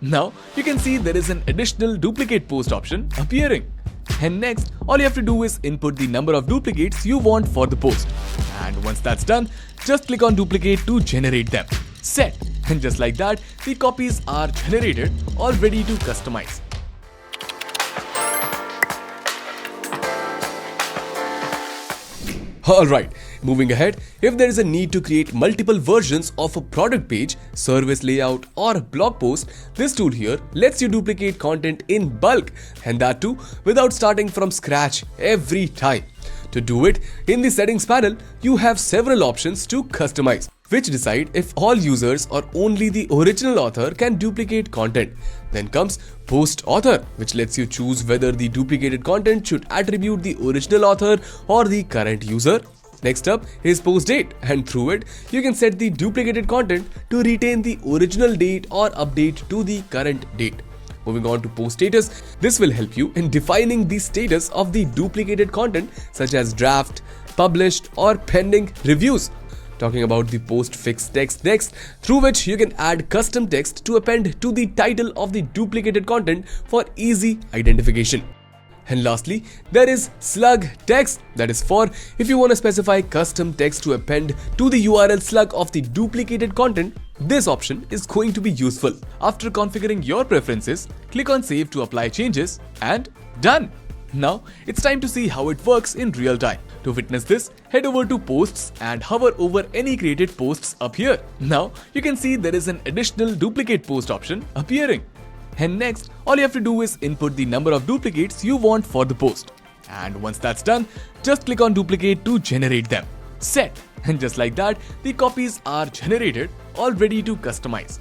Now you can see there is an additional duplicate post option appearing. And next, all you have to do is input the number of duplicates you want for the post. And once that's done, just click on duplicate to generate them. Set. And just like that, the copies are generated, all ready to customize. Alright, moving ahead, if there is a need to create multiple versions of a product page, service layout or blog post, this tool here lets you duplicate content in bulk, and that too without starting from scratch every time. To do it, in the settings panel, you have several options to customize, which decide if all users or only the original author can duplicate content. Then comes post author, which lets you choose whether the duplicated content should attribute the original author or the current user. Next up is post date, and through it, you can set the duplicated content to retain the original date or update to the current date. Moving on to post status, this will help you in defining the status of the duplicated content such as draft, published or pending reviews. Talking about the post fixed text next, through which you can add custom text to append to the title of the duplicated content for easy identification. And lastly, there is slug text, that is for if you want to specify custom text to append to the URL slug of the duplicated content. This option is going to be useful. After configuring your preferences, click on Save to apply changes and done. Now it's time to see how it works in real time. To witness this, head over to Posts and hover over any created posts up here. Now you can see there is an additional duplicate post option appearing. And next, all you have to do is input the number of duplicates you want for the post. And once that's done, just click on duplicate to generate them. Set. And just like that, the copies are generated, all ready to customize.